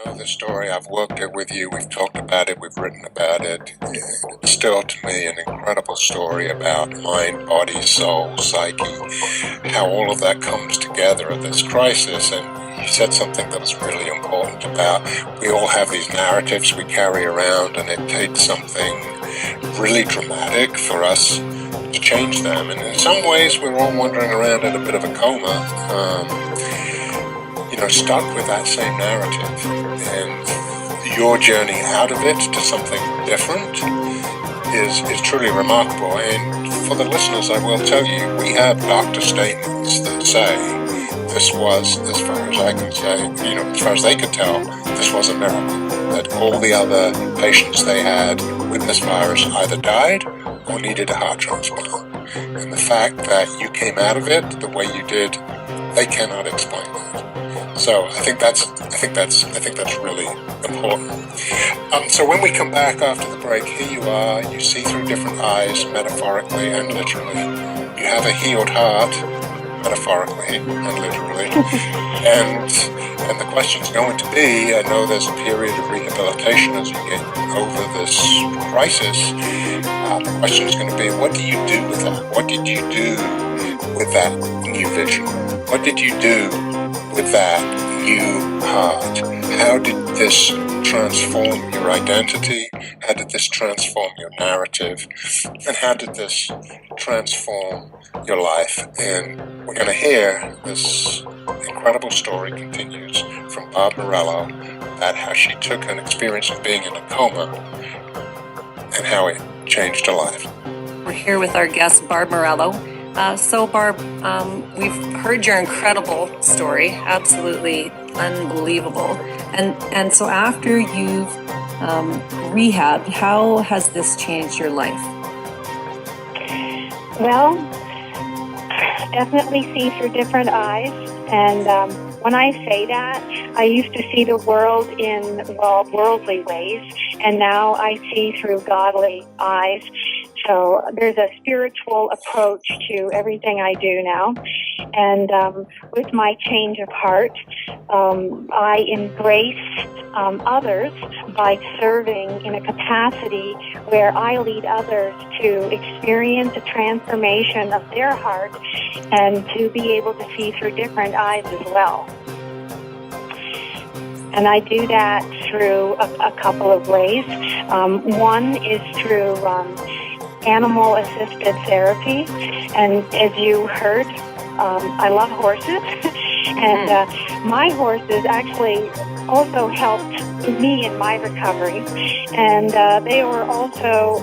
know the story. I've worked it with you. We've talked about it. We've written about it. It's still, to me, an incredible story about mind, body, soul, psyche, how all of that comes together at this crisis. And you said something that was really important about we all have these narratives we carry around, and it takes something really dramatic for us to change them. And in some ways, we're all wandering around in a bit of a coma, stuck with that same narrative. And your journey out of it to something different is truly remarkable. And for the listeners, I will tell you, we have doctor statements that say this was, as far as I can say, as far as they could tell, this was a miracle. That all the other patients they had with this virus either died or needed a heart transplant. And the fact that you came out of it the way you did, they cannot explain that. So I think that's really important. So when we come back after the break, here you are. You see through different eyes, metaphorically and literally. You have a healed heart, metaphorically and literally. and the question's going to be, I know there's a period of rehabilitation as you get over this crisis. The question is going to be, what do you do with that? What did you do with that new vision? What did you do with that new heart? How did this transform your identity? How did this transform your narrative? And how did this transform your life? And we're going to hear this incredible story continues from Barb Morello about how she took an experience of being in a coma and how it changed her life. We're here with our guest, Barb Morello. So Barb, we've heard your incredible story, absolutely unbelievable. And so after you've rehabbed, how has this changed your life? Well, definitely see through different eyes. And when I say that, I used to see the world in, worldly ways, and now I see through godly eyes. So there's a spiritual approach to everything I do now. And with my change of heart, I embrace others by serving in a capacity where I lead others to experience a transformation of their heart and to be able to see through different eyes as well. And I do that through a couple of ways. One is through animal-assisted therapy, and as you heard, I love horses, and my horses actually also helped me in my recovery, and they were also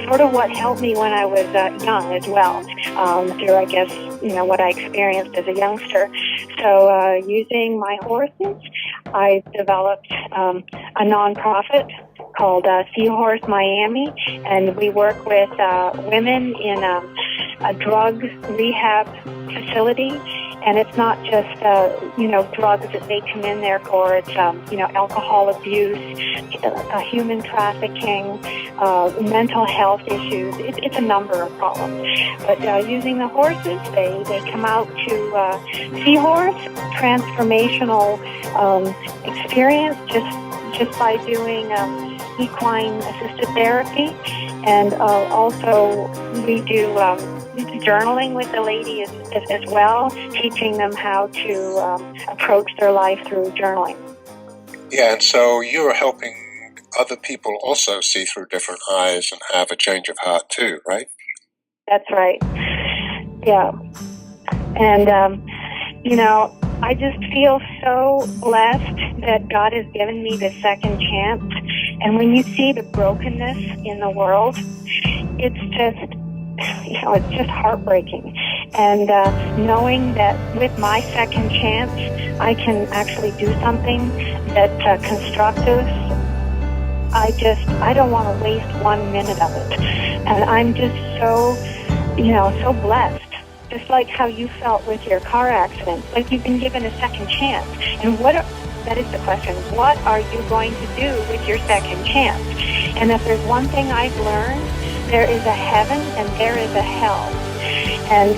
sort of what helped me when I was young as well, through, I guess, what I experienced as a youngster. So using my horses, I developed a nonprofit called Seahorse Miami, and we work with women in a drug rehab facility. And it's not just, drugs that they come in there for. It's, alcohol abuse, human trafficking, mental health issues. It's a number of problems. But using the horses, they come out to Seahorse, transformational experience just by doing equine assisted therapy. And also we do journaling with the ladies as well, teaching them how to approach their life through journaling. Yeah, and so you're helping other people also see through different eyes and have a change of heart too, right? That's right. Yeah. And, I just feel so blessed that God has given me this second chance. And when you see the brokenness in the world, it's just heartbreaking. And knowing that with my second chance, I can actually do something that's constructive, I don't want to waste 1 minute of it. And I'm just so blessed. Just like how you felt with your car accident, like you've been given a second chance. And that is the question, what are you going to do with your second chance? And if there's one thing I've learned, there is a heaven and there is a hell. And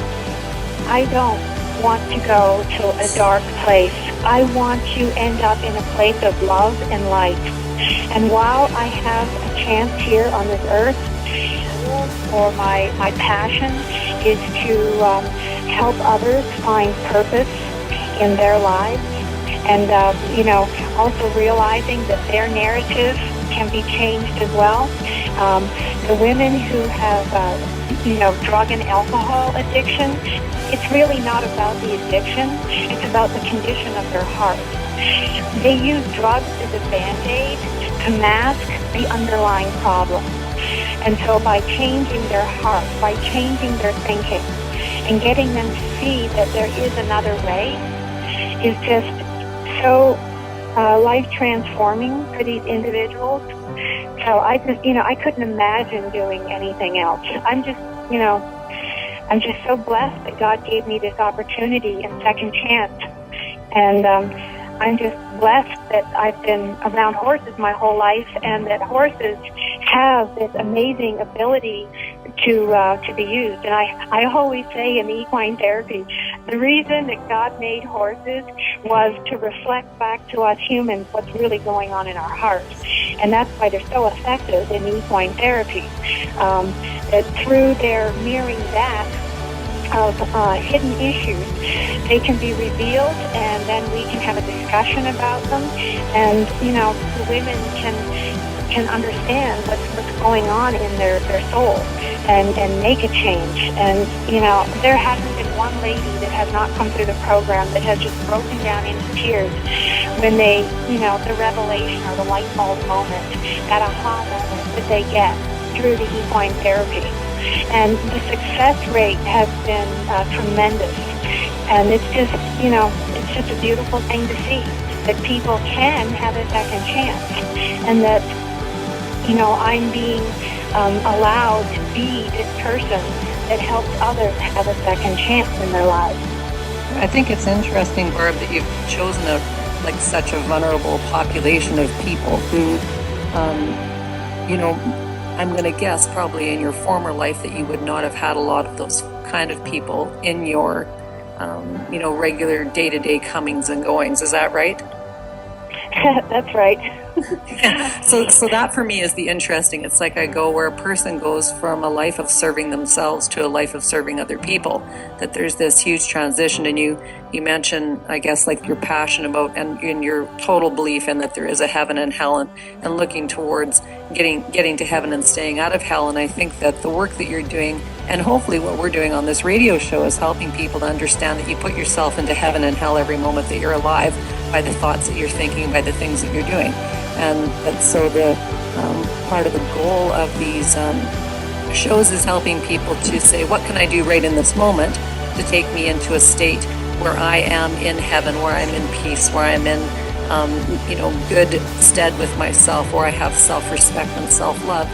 I don't want to go to a dark place. I want to end up in a place of love and light. And while I have a chance here on this earth, or my passion is to help others find purpose in their lives, and also realizing that their narrative can be changed as well. The women who have drug and alcohol addiction, it's really not about the addiction, it's about the condition of their heart. They use drugs as a band-aid to mask the underlying problem. And so by changing their heart, by changing their thinking, and getting them to see that there is another way, is just so life transforming for these individuals. So I couldn't imagine doing anything else. I'm just so blessed that God gave me this opportunity and second chance. And I'm just blessed that I've been around horses my whole life, and that horses have this amazing ability to be used. And I always say in equine therapy, the reason that God made horses was to reflect back to us humans what's really going on in our hearts. And that's why they're so effective in equine therapy. That through their mirroring back of hidden issues, they can be revealed, and then we can have a discussion about them, and the women can understand what's going on in their soul and make a change. And there hasn't been one lady that has not come through the program that has just broken down into tears when they the revelation or the light bulb moment, that aha moment that they get through the equine therapy. And the success rate has been tremendous. And it's just a beautiful thing to see that people can have a second chance, and that I'm being allowed to be this person that helps others have a second chance in their lives. I think it's interesting, Barb, that you've chosen such a vulnerable population of people who, I'm going to guess probably in your former life that you would not have had a lot of those kind of people in your, regular day-to-day comings and goings. Is that right? That's right. So that for me is the interesting. It's like I go where a person goes from a life of serving themselves to a life of serving other people, that there's this huge transition. And you mentioned, I guess, like your passion about and in your total belief in that there is a heaven and hell, and looking towards getting to heaven and staying out of hell. And I think that the work that you're doing, and hopefully what we're doing on this radio show, is helping people to understand that you put yourself into heaven and hell every moment that you're alive, by the thoughts that you're thinking, by the things that you're doing. And that's so the part of the goal of these shows is helping people to say, what can I do right in this moment to take me into a state where I am in heaven, where I'm in peace, where I'm in good stead with myself, where I have self-respect and self-love.